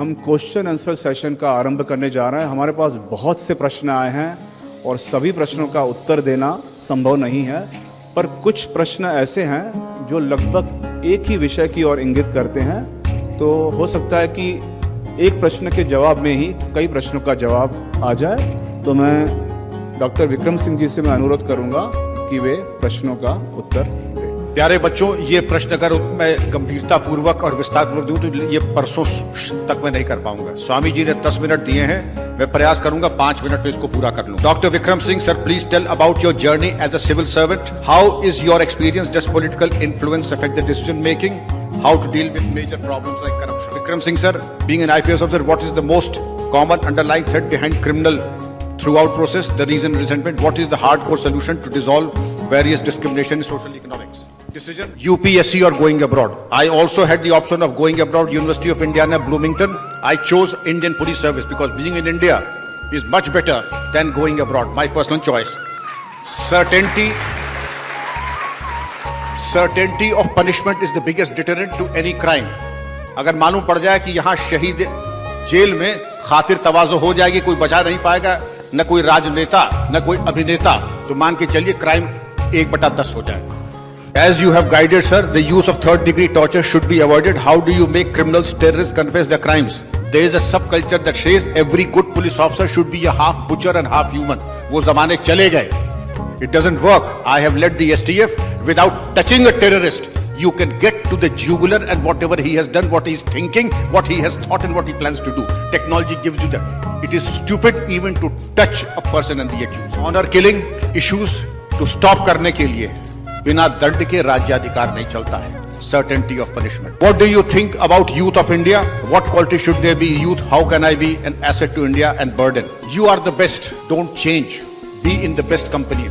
हम question answer session का आरंभ करने जा रहे हैं। हमारे पास बहुत से प्रश्न आए हैं और सभी प्रश्नों का उत्तर देना संभव नहीं है, पर कुछ प्रश्न ऐसे हैं जो लगभग एक ही विषय की ओर इंगित करते हैं। तो हो सकता है कि एक प्रश्न के जवाब में ही कई प्रश्नों का जवाब आ जाए। तो मैं डॉक्टर विक्रम सिंह जी से मैं अनुरोध करूंगा कि वे प्रश्नों का उत्तर दें। प्यारे बच्चों, ये प्रश्न अगर मैं गंभीरता पूर्वक और विस्तार पूर्वक दूं तो ये परसों तक मैं नहीं कर पाऊंगा। स्वामी जी ने 10 मिनट दिए हैं, मैं प्रयास करूंगा 5 मिनट में इसको पूरा कर लूं। Doctor Vikram Singh sir, please tell about your journey as a civil servant. How is your experience? Does political influence affect the decision making? How to deal with major problems like corruption? Vikram Singh sir, being an IPS officer, what is the most common underlying threat behind criminal throughout process, the reason resentment? What is the hardcore solution to dissolve various discrimination in social economics? Decision: UPSC or going abroad. I also had the option of going abroad, University of Indiana, Bloomington. I chose Indian Police Service because being in India is much better than going abroad. My personal choice. Certainty of punishment is the biggest deterrent to any crime. अगर मालूम पड़ जाए कि यहाँ शहीद jail में खातिर तवाज़ो हो जाएगी, कोई बचा नहीं पाएगा, न कोई राजनेता न कोई अभिनेता, तो मान के चलिए क्राइम 1/10 हो जाएगा। As you have guided, sir, the use of third degree torture should be avoided. How do you make criminals, terrorists confess their crimes? There is a subculture that says every good police officer should be a half butcher and half human. वो जमाने चले गए. It doesn't work. I have led the STF. Without touching a terrorist, you can get to the jugular and whatever he has done, what he is thinking, what he has thought and what he plans to do. Technology gives you that. It is stupid even to touch a person and the accused. Honor killing issues to stop करने के लिए बिना दंड के राज्याधिकार नहीं चलता है. Certainty of punishment. What do you think about youth of India? What quality should there be youth? How can I be an asset to India and burden? You are the best. Don't change. Be in the best company.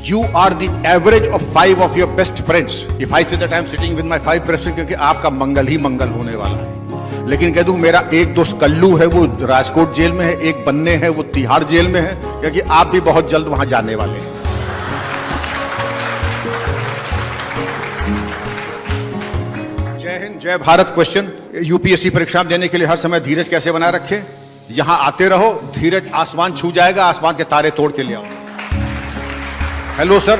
You are the average of 5 of your best friends. If I say that I am sitting with my 5 best friends, क्योंकि आपका मंगल ही मंगल होने वाला है. लेकिन कह दूं मेरा एक दोस्त कल्लू है, वो राजकोट जेल में है, एक बन्ने है, वो तिहाड़ जेल में है, क्योंकि आप भी बहुत जल्द वहां जाने वाले हैं. जय हिंद, जय भारत. क्वेश्चन: UPSC परीक्षा देने के लिए हर समय धीरज कैसे बनाए रखे? यहां आते रहो, धीरज आसमान छू जाएगा, आसमान के तारे तोड़ के ले आओ. हेलो सर,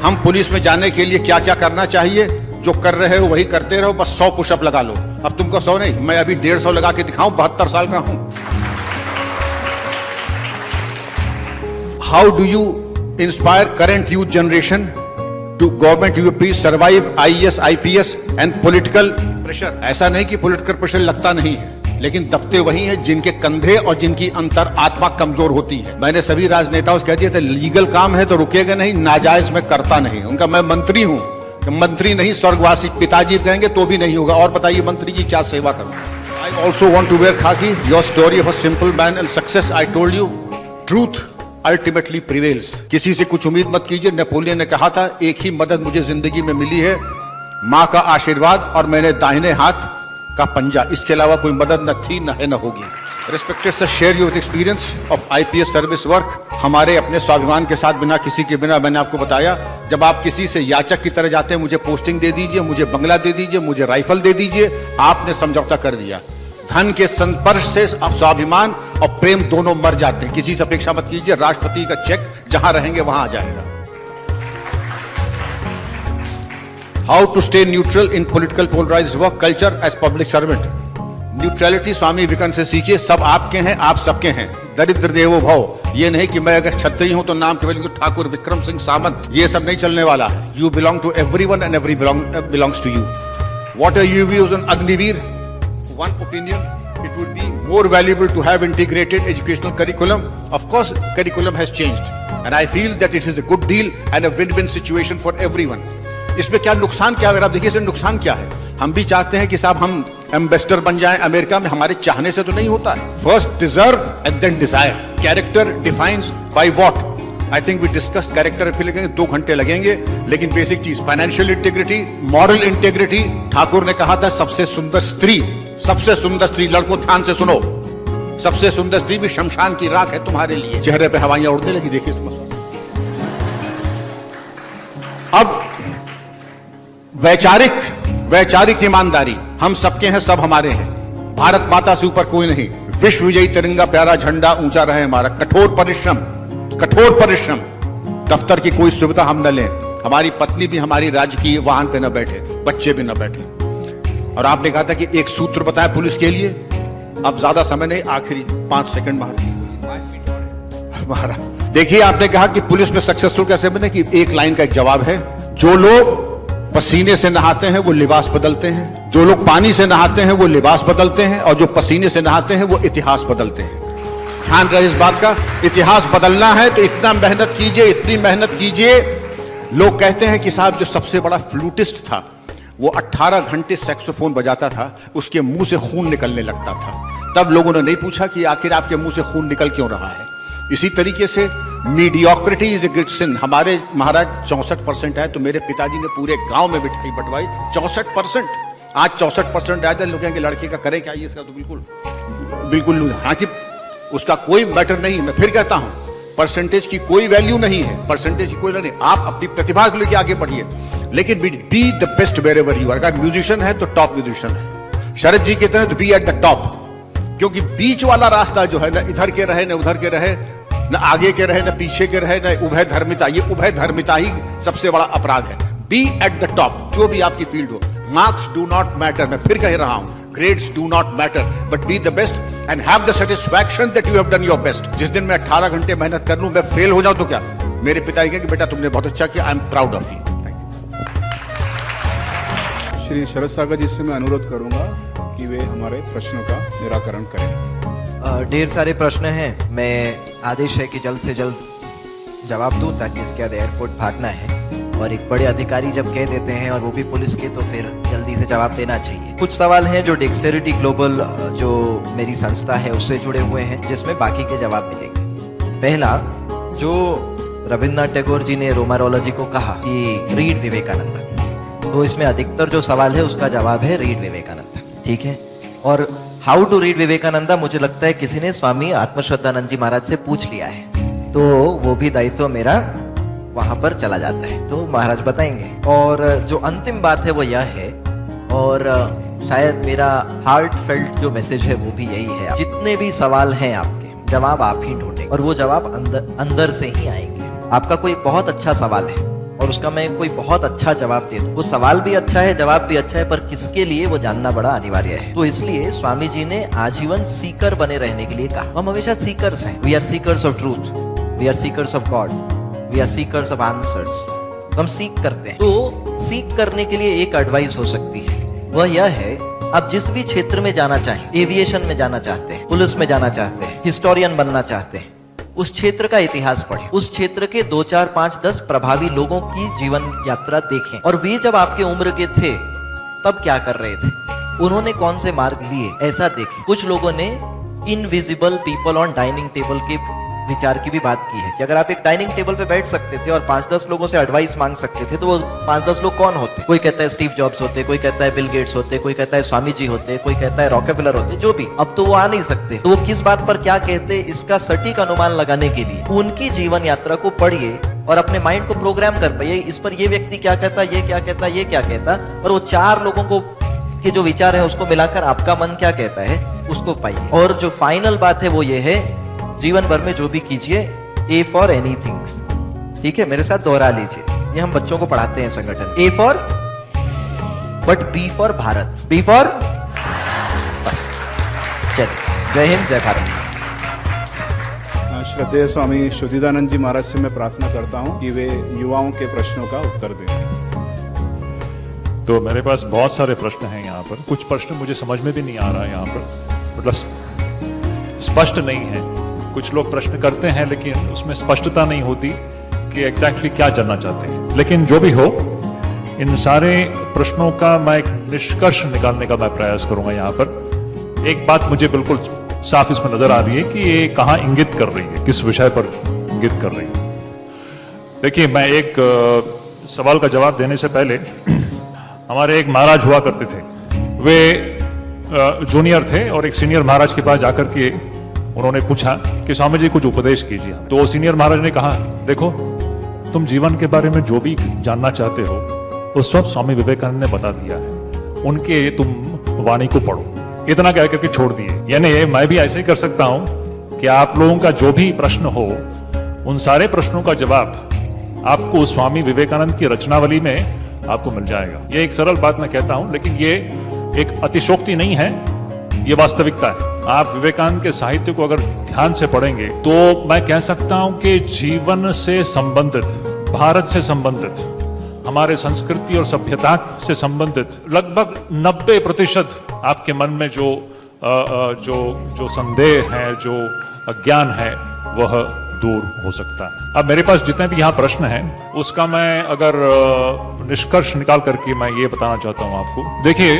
हम पुलिस में जाने के लिए क्या क्या करना चाहिए? जो कर रहे हो वही करते रहो, बस 100 पुशअप लगा लो. अब तुमको 100 नहीं, मैं अभी 150 लगा के दिखाऊं, 72 साल का हूं. How do you inspire current youth generation to government UP survive IAS IPS and political pressure? ऐसा नहीं कि पॉलिटिकल प्रेशर लगता नहीं है, लेकिन दबते वही हैं जिनके कंधे और जिनकी अंतर आत्मा कमजोर होती है. मैंने सभी राजनेताओं से कह दिया था, लीगल काम है तो रुकेगा नहीं, नाजायज में करता नहीं. उनका मैं मंत्री हूं, मंत्री नहीं स्वर्गवासी पिताजी कहेंगे तो भी नहीं होगा. और बताइए मंत्री की क्या सेवा करूं? I also want to wear khaki. Your story of a simple man and success. I told you truth ultimately prevails. किसी से कुछ उम्मीद मत कीजिए. नेपोलियन ने कहा था, एक ही मदद मुझे जिंदगी में मिली है, माँ का आशीर्वाद और मैंने दाहिने हाथ का पंजा. इसके अलावा कोई मदद न थी, न है, न होगी. Respected sir, share your experience of IPS service work. हमारे अपने स्वाभिमान के साथ, बिना किसी के बिना, मैंने आपको बताया, जब आप किसी से याचक की तरह जाते हैं, मुझे पोस्टिंग दे दीजिए, मुझे बंगला दे दीजिए, मुझे राइफल दे दीजिए, आपने समझौता कर दिया. धन के संपर्श से स्वाभिमान और प्रेम दोनों मर जाते हैं. किसी से अपेक्षा मत कीजिए, राष्ट्रपति का चेक जहां रहेंगे वहां आ जाएगा. How to stay neutral in political polarised work culture as public servant? Neutrality Swami Vivekananda से सीखिए. सब आपके हैं, आप सबके हैं. दरिद्र देवो भव. ये नहीं कि मैं अगर क्षत्रिय हूं तो नाम केवल ठाकुर विक्रम सिंह सामंत, ये सब नहीं चलने वाला है. You belong to everyone and every belongs to you. What are your views on Agniveer? One opinion: it would be more valuable to have integrated educational curriculum. Of course, curriculum has changed, and I feel that it is a good deal and a win-win situation for everyone. इसमें क्या नुकसान क्या है? अगर आप देखिए इसमें नुकसान क्या है. हम भी चाहते हैं कि साहब हम एम्बेसडर बन जाएं अमेरिका में. हमारे चाहने से तो नहीं होता है. First deserve and then desire. Character defines by what? I think we discuss character पे लगेंगे 2 घंटे लगेंगे, लेकिन बेसिक चीज financial integrity, moral integrity. Thakur ने कहा था सबसे सुंदर स्त्री, लड़कों ध्यान से सुनो, सबसे सुंदर स्त्री भी शमशान की राख है तुम्हारे लिए. चेहरे पे हवाइयां उड़ने लगी, देखिए समझ. अब वैचारिक ईमानदारी. हम सबके हैं, सब हमारे हैं. भारत माता से ऊपर कोई नहीं, विश्व विजयी तिरंगा प्यारा झंडा ऊंचा रहे हमारा। कठोर परिश्रम। दफ्तर की कोई सुविधा हम न लें, हमारी पत्नी भी हमारी राजकीय वाहन पे न बैठे, बच्चे भी न बैठे। और आपने कहा था कि एक सूत्र बताया पुलिस के लिए, अब ज्यादा समय नहीं, आखिरी 5 सेकंड मारा। देखिए, आपने कहा कि पुलिस में सक्सेसफुल कैसे बने, कि एक लाइन का एक जवाब है, जो लोग पसीने से नहाते हैं वो लिबास बदलते हैं, जो लोग पानी से नहाते हैं वो लिबास बदलते हैं, और जो पसीने से नहाते हैं वो इतिहास बदलते हैं। ध्यान रहे इस बात का, इतिहास बदलना है तो इतना मेहनत कीजिए, इतनी मेहनत कीजिए। लोग कहते हैं कि साहब जो सबसे बड़ा फ्लूटिस्ट था वो 18 घंटे सैक्सोफोन बजाता था, उसके मुंह से खून निकलने लगता था। तब लोगों ने नहीं पूछा कि आखिर आपके मुंह से खून निकल क्यों रहा है। इसी तरीके से मीडियोक्रिटी इज ए ग्रेट सिन। हमारे महाराज 64% है, तो मेरे पिताजी ने पूरे गांव में मिठाई बंटवाई। 64%, आज 64% आया था। लोग कहेंगे लड़के का करे क्या, ये इसका तो बिल्कुल हाँ कि उसका कोई मैटर नहीं। मैं फिर कहता हूं, परसेंटेज की कोई वैल्यू नहीं है, परसेंटेज की कोई नहीं। आप अपनी प्रतिभा को लेकर आगे बढ़िए, लेकिन be the best wherever you are. अगर म्यूजिशियन है तो टॉप म्यूजिशियन है, शरद जी की तरह, तो बी एट द टॉप। क्योंकि बीच वाला रास्ता जो है, न इधर के रहे न उधर के रहे, न आगे के रहे न पीछे के रहे, न उभय धर्मिता, ये उभय धर्मिता ही सबसे बड़ा अपराध है। बी एट द टॉप, जो भी आपकी फील्ड हो। मार्क्स डू नॉट मैटर, मैं फिर कह रहा हूं, grades do not matter, but be the best and have the satisfaction that you have done your best. जिस दिन मैं 18 घंटे मेहनत कर लूं, मैं फेल हो जाऊं तो क्या, मेरे पिता कहेंगे कि बेटा तुमने बहुत अच्छा किया, I am proud of you. Shri Sharad Sagar ji से मैं अनुरोध करूंगा कि वे हमारे प्रश्नों का निराकरण करें। ढेर सारे प्रश्न हैं, मैं आदेश है कि जल्द से जल्द जवाब दूं, ताकि इसके बाद एयरपोर्ट भागना है। और एक बड़े अधिकारी जब कह देते हैं, और वो भी पुलिस के, तो फिर जल्दी से जवाब देना चाहिए। कुछ सवाल हैं जो डेक्सटेरिटी ग्लोबल, जो मेरी संस्था है, उससे जुड़े हुए हैं, जिसमें बाकी के जवाब मिलेंगे। पहला, जो रविन्द्रनाथ टैगोर जी ने रोमारोलॉजी को कहा कि रीड विवेकानंद, तो इसमें अधिकतर जो सवाल है उसका जवाब है रीड विवेकानंद, ठीक है। और हाउ टू रीड विवेकानंदा मुझे लगता है किसी ने स्वामी आत्मश्रद्धानंद जी महाराज से पूछ लिया है, तो वो भी दायित्व मेरा वहां पर चला जाता है, तो महाराज बताएंगे। और जो अंतिम बात है वो यह है, और शायद मेरा हार्ट फेल्ट जो मैसेज है वो भी यही है, जितने भी सवाल हैं आपके, जवाब आप ही ढूंढेंगे, और वो जवाब अंदर से ही आएंगे। आपका कोई बहुत अच्छा सवाल है और उसका मैं कोई बहुत अच्छा जवाब दे दूं, वो सवाल भी अच्छा है, जवाब भी अच्छा है, पर किसके लिए, वो जानना बड़ा अनिवार्य है। तो इसलिए स्वामी जी ने आजीवन सीकर बने रहने के लिए कहा। हम हमेशा सीकर्स हैं, we are seekers of truth, we are seekers of God, we are seekers of answers. हम सीख करते हैं। तो सीख करने के लिए एक एडवाइस हो सकती है, वह यह है, आप जिस भी क्षेत्र में जाना चाहें, एविएशन में जाना चाहते हैं, पुलिस में जाना चाहते हैं, हिस्टोरियन बनना चाहते हैं, उस क्षेत्र का इतिहास पढ़ें, उस क्षेत्र के 2, 4, 5, 10 प्रभावी लोगों की जीवन यात्रा देखें, और वे जब आपके उम्र के थे तब क्या कर रहे थे, उन्होंने कौन से मार्ग लिए, ऐसा देखें। कुछ लोगों ने invisible people on dining table के विचार की भी बात की है, कि अगर आप एक डाइनिंग टेबल पे बैठ सकते थे और 5-10 लोगों से एडवाइस मांग सकते थे, तो वो 5-10 लोग कौन होते? कोई कहता है स्टीव जॉब्स होते, कोई कहता है बिल गेट्स होते, कोई कहता है स्वामी जी होते, कोई कहता है रॉकेफेलर होते, जो भी। अब तो वो आ नहीं सकते, तो वो किस बात पर क्या कहते, इसका सटीक अनुमान लगाने के लिए उनकी जीवन यात्रा को पढ़िए और अपने माइंड को प्रोग्राम कर पाइए, इस पर ये व्यक्ति क्या कहता, ये क्या कहता, ये क्या कहता, और वो 4 लोगों को के जो विचार है उसको मिलाकर आपका मन क्या कहता है उसको पाइए। और जो फाइनल बात है वो ये है, जीवन भर में जो भी कीजिए, ए फॉर एनीथिंग, ठीक है, मेरे साथ दोहरा लीजिए, ये हम बच्चों को पढ़ाते हैं संगठन। A for, but B for Bharat, B for, बस। चलिए, जय हिंद, जय भारत। श्रद्धेय स्वामी शुद्धिदानंद जी महाराज से मैं प्रार्थना करता हूं कि वे युवाओं के प्रश्नों का उत्तर दें। तो मेरे पास बहुत सारे प्रश्न हैं यहाँ पर, कुछ प्रश्न मुझे समझ में भी नहीं आ रहा है यहाँ पर, मतलब स्पष्ट नहीं है। कुछ लोग प्रश्न करते हैं लेकिन उसमें स्पष्टता नहीं होती कि एग्जैक्टली क्या जानना चाहते हैं। लेकिन जो भी हो, इन सारे प्रश्नों का मैं एक निष्कर्ष निकालने का मैं प्रयास करूंगा यहाँ पर। एक बात मुझे बिल्कुल साफ इसमें नजर आ रही है कि ये कहाँ इंगित कर रही है, किस विषय पर इंगित कर रही है। देखिए, मैं एक सवाल का जवाब देने से पहले, हमारे एक महाराज हुआ करते थे, वे जूनियर थे और एक सीनियर महाराज के पास जाकर के उन्होंने पूछा कि स्वामी जी कुछ उपदेश कीजिए। तो सीनियर महाराज ने कहा, देखो तुम जीवन के बारे में जो भी जानना चाहते हो वो सब स्वामी विवेकानंद ने बता दिया है, उनके तुम वाणी को पढ़ो। इतना कह करके छोड़ दिए। यानी मैं भी ऐसे ही कर सकता हूं कि आप लोगों का जो भी प्रश्न हो उन सारे प्रश्नों का जवाब आपको स्वामी विवेकानंद की रचनावली में आपको मिल जाएगा। ये एक सरल बात मैं कहता हूं, लेकिन ये एक अतिशोक्ति नहीं है, ये वास्तविकता है। आप विवेकानंद के साहित्य को अगर ध्यान से पढ़ेंगे तो मैं कह सकता हूं कि जीवन से संबंधित, भारत से संबंधित, हमारे संस्कृति और सभ्यता से संबंधित लगभग 90% आपके मन में जो संदेह है, जो अज्ञान है, वह दूर हो सकता है। अब मेरे पास जितने भी यहाँ प्रश्न हैं उसका मैं अगर निष्कर्ष निकाल करके मैं ये बताना चाहता हूं आपको। देखिए,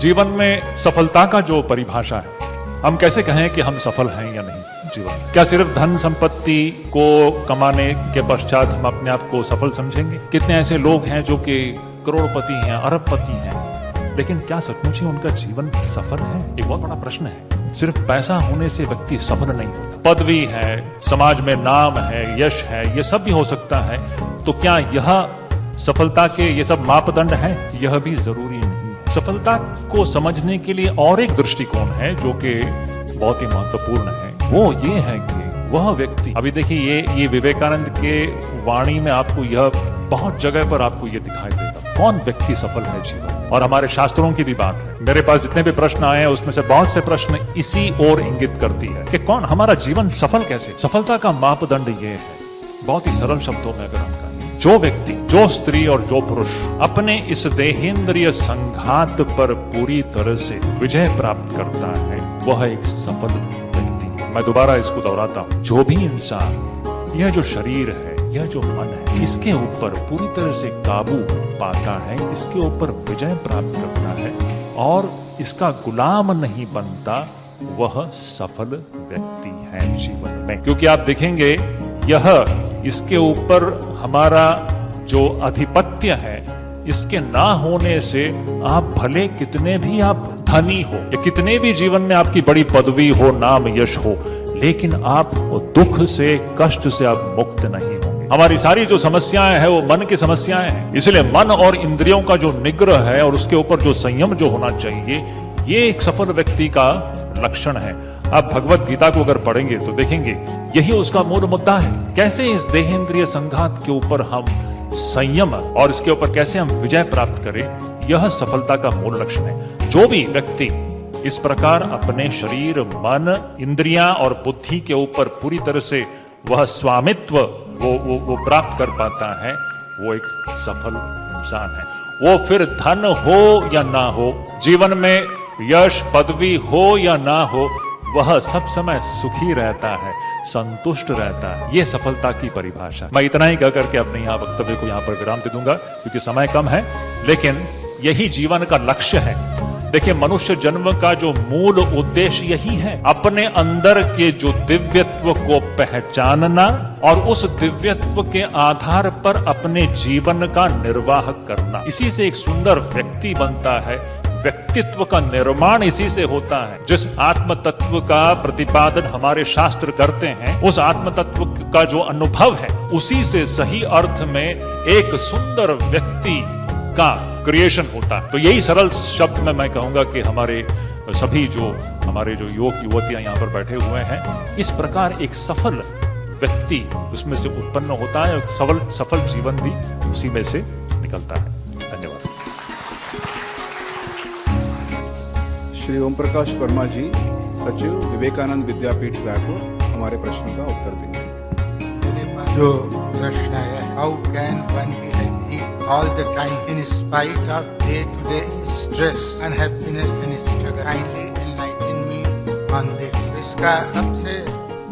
जीवन में सफलता का जो परिभाषा है, हम कैसे कहें कि हम सफल हैं या नहीं जीवन? क्या सिर्फ धन संपत्ति को कमाने के पश्चात हम अपने आप को सफल समझेंगे? कितने ऐसे लोग हैं जो कि करोड़पति हैं, अरबपति हैं, लेकिन क्या सचमुच ही उनका जीवन सफल है? एक बहुत बड़ा प्रश्न है। सिर्फ पैसा होने से व्यक्ति सफल नहीं होता। पदवी है, समाज में नाम है, यश है, ये सब भी हो सकता है। तो क्या यह सफलता के ये सब मापदंड हैं? यह भी जरूरी नहीं। सफलता को समझने के लिए और एक दृष्टिकोण है जो कि बहुत ही महत्वपूर्ण है। वो ये है कि वह व्यक्ति, अभी देखिए ये विवेकानंद के वाणी में आपको यह बहुत जगह पर आपको यह दिखाई देगा, कौन व्यक्ति सफल है जीवन। और हमारे शास्त्रों की भी बात है। मेरे पास जितने भी प्रश्न आए हैं उसमें से बहुत से प्रश्न इसी ओर इंगित करती है कि कौन हमारा जीवन सफल कैसे। सफलता का मापदंड ये है, बहुत ही सरल शब्दों में अगर हम कहें, जो व्यक्ति, जो स्त्री और जो पुरुष अपने इस देहेंद्रिय संघात पर पूरी तरह से विजय प्राप्त करता है, वह एक सफल व्यक्ति है। मैं दोबारा इसको दोहराता हूं, जो भी इंसान यह जो शरीर है, यह जो मन है, इसके ऊपर पूरी तरह से काबू पाता है, इसके ऊपर विजय प्राप्त करता है और इसका गुलाम नहीं बनता, वह सफल व्यक्ति है जीवन में। क्योंकि आप देखेंगे यह इसके ऊपर हमारा जो अधिपत्य है, इसके ना होने से आप भले कितने भी आप धनी हो या कितने भी जीवन में आपकी बड़ी पदवी हो, नाम यश हो, लेकिन आप दुख से, कष्ट से आप मुक्त नहीं होंगे। हमारी सारी जो समस्याएं हैं वो मन की समस्याएं हैं। इसलिए मन और इंद्रियों का जो निग्रह है और उसके ऊपर जो संयम जो होना चाहिए, ये एक सफल व्यक्ति का लक्षण है। आप भगवत गीता को अगर पढ़ेंगे तो देखेंगे यही उसका मूल मुद्दा है। कैसे इस देहेंद्रिय संघात के ऊपर हम संयम और इसके ऊपर कैसे हम विजय प्राप्त करें, यह सफलता का मूल लक्षण है। जो भी व्यक्ति इस प्रकार अपने शरीर, मन, इंद्रियां और बुद्धि के ऊपर पूरी तरह से वह स्वामित्व वो प्राप्त कर पाता है, वो एक सफल इंसान है। वो फिर धन हो या ना हो, जीवन में यश पदवी हो या ना हो, वह सब समय सुखी रहता है, संतुष्ट रहता है। ये सफलता की परिभाषा। मैं इतना ही कह करके अपने यहाँ वक्तव्य को यहाँ पर विराम दे दूंगा क्योंकि समय कम है, लेकिन यही जीवन का लक्ष्य है। देखिए, मनुष्य जन्म का जो मूल उद्देश्य यही है, अपने अंदर के जो दिव्यत्व को पहचानना और उस दिव्यत्व के आधार पर अपने जीवन का निर्वाह करना। इसी से एक सुंदर व्यक्ति बनता है। व्यक्तित्व का निर्माण इसी से होता है। जिस आत्म तत्व का प्रतिपादन हमारे शास्त्र करते हैं, उस आत्म तत्व का जो अनुभव है, उसी से सही अर्थ में एक सुंदर व्यक्ति का क्रिएशन होता है। तो यही सरल शब्द में मैं कहूंगा कि हमारे सभी हमारे युवक युवतियां यहाँ पर बैठे हुए हैं, इस प्रकार एक सफल व्यक्ति उसमें से उत्पन्न होता है और सफल जीवन भी उसी में से निकलता है। धन्यवाद। श्री ओम प्रकाश वर्मा जी, सचिव विवेकानंद विद्यापीठ रायपुर, हमारे प्रश्न का उत्तर देंगे। जो प्रश्न है, how can one be happy all the time in spite of day to day stress, unhappiness and struggle, kindly enlighten me on this. इसका सबसे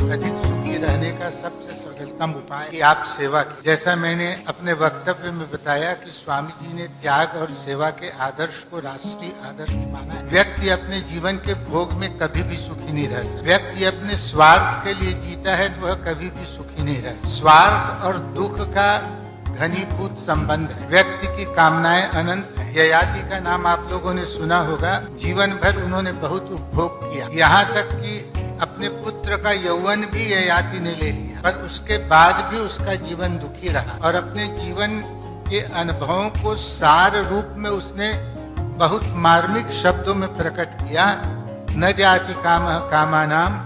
अधिक सुखी रहने का सबसे सरलतम उपाय कि आप सेवा की। जैसा मैंने अपने वक्तव्य में बताया कि स्वामी जी ने त्याग और सेवा के आदर्श को राष्ट्रीय आदर्श माना है। व्यक्ति अपने जीवन के भोग में कभी भी सुखी नहीं रह सकता। व्यक्ति अपने स्वार्थ के लिए जीता है तो वह कभी भी सुखी नहीं रह सकता। स्वार्थ और दुख का घनीभूत संबंध है। व्यक्ति की कामनाएं अनंत है। ययाति का नाम आप लोगों ने सुना होगा। जीवन भर उन्होंने बहुत उपभोग किया, यहाँ तक कि अपने पुत्र का यौवन भी ययाति ने ले लिया, पर उसके बाद भी उसका जीवन दुखी रहा और अपने जीवन के अनुभवों को सार रूप में उसने बहुत मार्मिक शब्दों में प्रकट किया। न जाति कामः कामानाम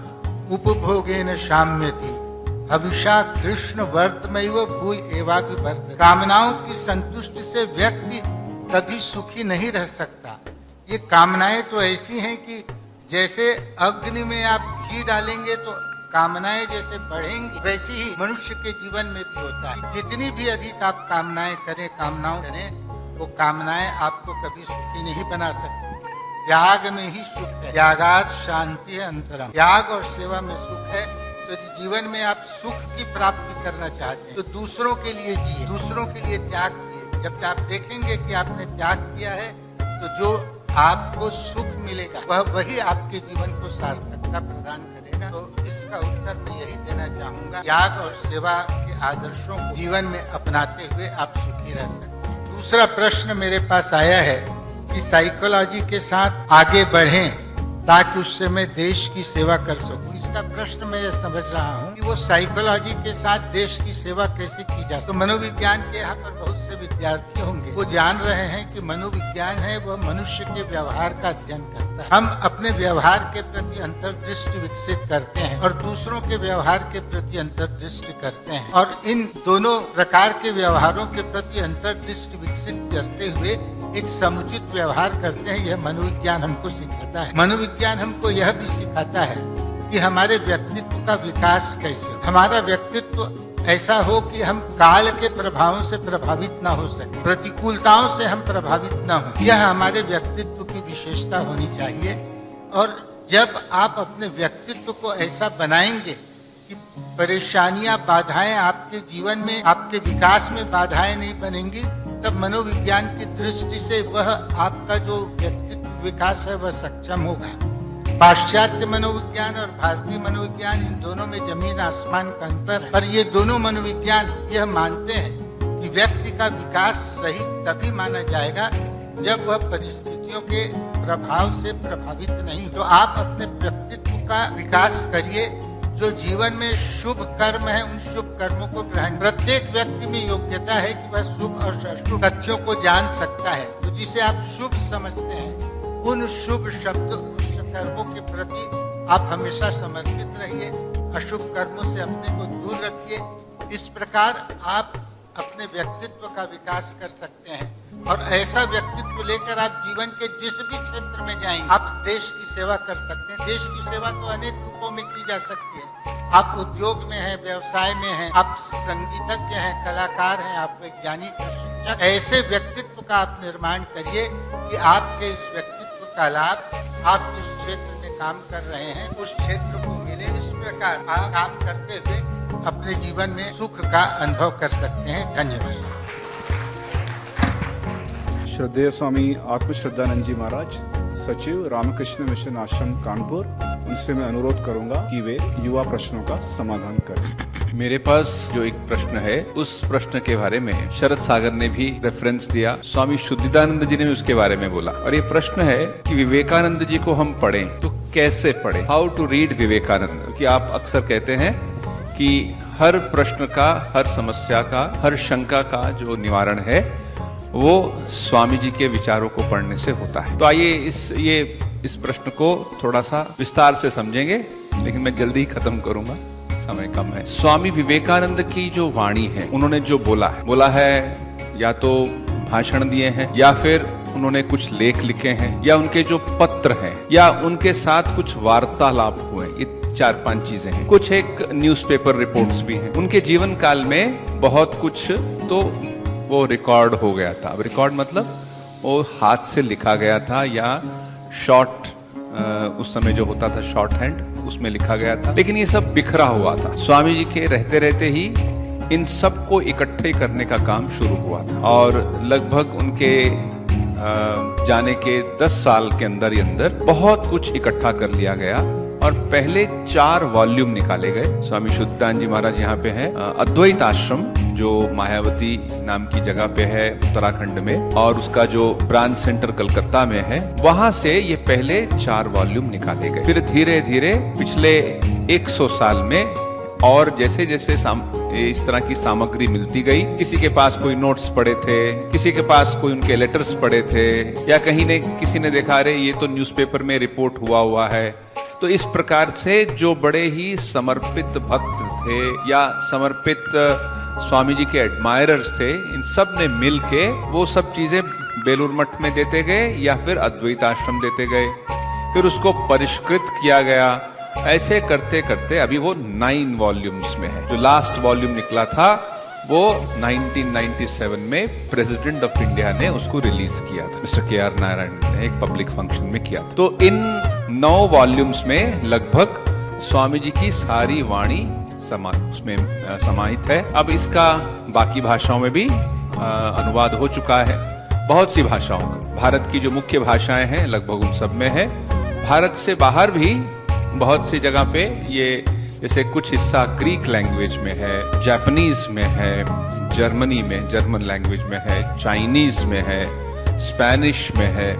उपभोगेन शाम्यति हविषा कृष्ण वर्तमैव भूय एवाभिवर्त। कामनाओं की संतुष्टि से व्यक्ति कभी सुखी नहीं रह सकता। ये कामनाएं तो ऐसी हैं कि जैसे अग्नि में आप घी डालेंगे तो कामनाएं जैसे बढ़ेंगी, वैसे ही मनुष्य के जीवन में भी होता है। जितनी भी अधिक आप कामनाएं करें, वो कामनाएं आपको कभी सुखी नहीं बना सकती। त्याग में ही सुख है, त्यागात शांति है अंतरम। त्याग और सेवा में सुख है। तो जीवन में आप सुख की प्राप्ति करना चाहते हैं तो दूसरों के लिए जिए, दूसरों के लिए त्याग किए। जब आप देखेंगे कि आपने त्याग किया है तो जो आपको सुख मिलेगा वह वही आपके जीवन को सार्थकता प्रदान करेगा। तो इसका उत्तर मैं यही देना चाहूंगा, त्याग और सेवा के आदर्शों को जीवन में अपनाते हुए आप सुखी रह सकते हैं। दूसरा प्रश्न मेरे पास आया है कि साइकोलॉजी के साथ आगे बढ़ें ताकि उससे मैं देश की सेवा कर सकूं। इसका प्रश्न मैं ये समझ रहा हूँ कि वो साइकोलॉजी के साथ देश की सेवा कैसे की जा सकती। तो मनोविज्ञान के यहाँ पर बहुत से विद्यार्थी होंगे, वो जान रहे हैं कि मनोविज्ञान है वह मनुष्य के व्यवहार का अध्ययन करता है। हम अपने व्यवहार के प्रति अंतर्दृष्टि विकसित करते हैं और दूसरों के व्यवहार के प्रति अंतर्दृष्टि करते हैं, और इन दोनों प्रकार के व्यवहारों के प्रति अंतर्दृष्टि विकसित करते हुए एक समुचित व्यवहार करते हैं। यह मनोविज्ञान हमको सिखाता है। मनोविज्ञान हमको यह भी सिखाता है कि हमारे व्यक्तित्व का विकास कैसे हो। हमारा व्यक्तित्व ऐसा हो कि हम काल के प्रभावों से प्रभावित ना हो सके, प्रतिकूलताओं से हम प्रभावित ना हो। यह हमारे व्यक्तित्व की विशेषता होनी चाहिए। और जब आप अपने व्यक्तित्व को ऐसा बनाएंगे कि परेशानियां, बाधाएं आपके जीवन में, आपके विकास में बाधाएं नहीं बनेंगी, तब मनोविज्ञान की दृष्टि से वह आपका जो व्यक्तित्व विकास है वह सक्षम होगा। पाश्चात्य मनोविज्ञान और भारतीय मनोविज्ञान, इन दोनों में जमीन आसमान का अंतर है। पर ये दोनों मनोविज्ञान यह मानते हैं कि व्यक्ति का विकास सही तभी माना जाएगा जब वह परिस्थितियों के प्रभाव से प्रभावित नहीं। तो आप अपने व्यक्तित्व का विकास करिए। जो जीवन में शुभ कर्म है उन शुभ कर्मों को ग्रहण। प्रत्येक व्यक्ति में योग्यता है कि वह शुभ और अशुभ तथ्यों को जान सकता है। तो जिसे आप शुभ समझते हैं उन शुभ शब्द, उन कर्मों के प्रति आप हमेशा समर्पित रहिए। अशुभ कर्मों से अपने को दूर रखिए। इस प्रकार आप अपने व्यक्तित्व का विकास कर सकते हैं और ऐसा व्यक्तित्व लेकर आप जीवन के जिस भी क्षेत्र में जाएंगे आप देश की सेवा कर सकते हैं। देश की सेवा तो अनेक रूपों में की जा सकती है। आप उद्योग में हैं, व्यवसाय में हैं, आप संगीतज्ञ हैं, कलाकार हैं, आप वैज्ञानिक शिक्षक। ऐसे व्यक्तित्व का आप निर्माण करिए कि आपके इस व्यक्तित्व का लाभ आप जिस क्षेत्र में काम कर रहे हैं उस क्षेत्र को मिले। इस प्रकार आप काम करते हुए अपने जीवन में सुख का अनुभव कर सकते हैं। धन्यवाद। श्रद्धेय स्वामी आत्मश्रद्धानंद जी महाराज, सचिव रामकृष्ण मिशन आश्रम कानपुर, उनसे मैं अनुरोध करूंगा कि वे युवा प्रश्नों का समाधान करें। मेरे पास जो एक प्रश्न है उस प्रश्न के बारे में शरद सागर ने भी रेफरेंस दिया, स्वामी शुद्धिदानंद जी ने भी उसके बारे में बोला। और ये प्रश्न है कि विवेकानंद जी को हम पढ़ें तो कैसे पढ़ें, हाउ टू रीड विवेकानंद। क्योंकि आप अक्सर कहते हैं कि हर प्रश्न का, हर समस्या का, हर शंका का जो निवारण है वो स्वामी जी के विचारों को पढ़ने से होता है। तो आइए इस प्रश्न को थोड़ा सा विस्तार से समझेंगे, लेकिन मैं जल्दी ही खत्म करूंगा, समय कम है। स्वामी विवेकानंद की जो वाणी है, उन्होंने जो बोला है या तो भाषण दिए हैं या फिर उन्होंने कुछ लेख लिखे हैं या उनके जो पत्र हैं या उनके साथ कुछ वार्तालाप हुए, ये 4-5 चीजें हैं। कुछ एक न्यूज़पेपर रिपोर्ट्स भी हैं। उनके जीवन काल में बहुत कुछ तो वो रिकॉर्ड हो गया था। अब रिकॉर्ड मतलब वो हाथ से लिखा गया था या शॉर्ट, उस समय जो होता था शॉर्ट हैंड, उसमें लिखा गया था। लेकिन ये सब बिखरा हुआ था। स्वामी जी के रहते रहते ही इन सब को इकट्ठे करने का काम शुरू हुआ था और लगभग उनके जाने के 10 साल के अंदर ही अंदर बहुत कुछ इकट्ठा कर लिया गया और पहले 4 वॉल्यूम निकाले गए। स्वामी शुद्धानंद जी महाराज यहाँ पे हैं, अद्वैत आश्रम जो मायावती नाम की जगह पे है उत्तराखंड में, और उसका जो ब्रांच सेंटर कलकत्ता में है, वहां से ये पहले 4 वॉल्यूम निकाले गए। फिर धीरे धीरे पिछले 100 साल में और जैसे जैसे इस तरह की सामग्री मिलती गई, किसी के पास कोई नोट्स पड़े थे, किसी के पास कोई उनके लेटर्स पड़े थे, या किसी ने देखा अरे ये तो न्यूज़पेपर में रिपोर्ट हुआ है। तो इस प्रकार से जो बड़े ही समर्पित भक्त थे या समर्पित स्वामी जी के एडमायरर्स थे, इन सब ने मिल के वो सब चीजें बेलूर मठ में देते गए या फिर अद्वैत आश्रम देते गए, फिर उसको परिष्कृत किया गया। ऐसे करते करते अभी वो 9 वॉल्यूम्स में है। जो लास्ट वॉल्यूम निकला था वो 1997 में प्रेसिडेंट ऑफ इंडिया ने उसको रिलीज किया था, मिस्टर KR नारायण ने एक पब्लिक फंक्शन में किया था। तो इन 9 वॉल्यूम्स में लगभग स्वामी जी की सारी वाणी उसमें समाहित है। अब इसका बाकी भाषाओं में भी अनुवाद हो चुका है, बहुत सी भाषाओं का। भारत की जो मुख्य भाषाएं हैं लगभग उन सब में है। भारत से बाहर भी बहुत सी जगह पे ये जैसे कुछ हिस्सा ग्रीक लैंग्वेज में है, जापानीज में है, जर्मनी में जर्मन लैंग्वेज में है, चाइनीज में है, स्पेनिश में है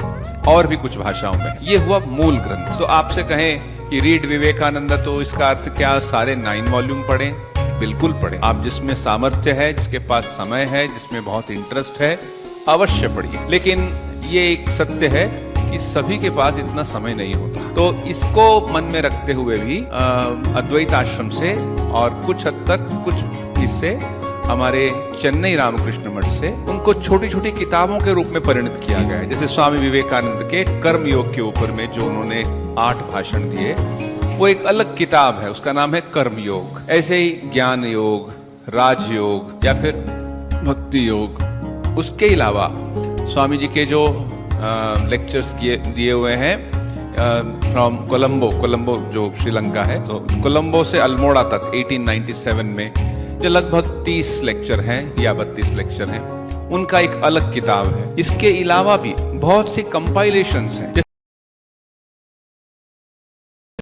और भी कुछ भाषाओं में। ये हुआ मूल ग्रंथ। तो आपसे कहें कि रीड विवेकानंद, तो इसका अर्थ क्या सारे 9 वॉल्यूम पढ़ें? बिल्कुल पढ़ें। आप जिसमें सामर्थ्य है, जिसके पास समय है, जिसमें बहुत इंटरेस्ट है, अवश्य पढ़िए। लेकिन ये एक सत्य है कि सभी के पास इतना समय नहीं होता। तो इसको मन में रखते हुए भी अद्वैत आश्रम से और कुछ हद तक कुछ हिस्से हमारे चेन्नई रामकृष्ण मठ से उनको छोटी छोटी किताबों के रूप में परिणत किया गया है। जैसे स्वामी विवेकानंद के कर्म योग के ऊपर में जो उन्होंने 8 भाषण दिए, वो एक अलग किताब है, उसका नाम है कर्म योग। ऐसे ही ज्ञान योग, राजयोग या फिर भक्ति योग। उसके अलावा स्वामी जी के जो लेक्चर्स दिए हुए हैं फ्रॉम कोलंबो जो श्रीलंका है, तो कोलंबो से अल्मोड़ा तक 1897 में जो लगभग 30 लेक्चर हैं या 32 लेक्चर हैं, उनका एक अलग किताब है। इसके अलावा भी बहुत सी कंपाइलेशंस हैं।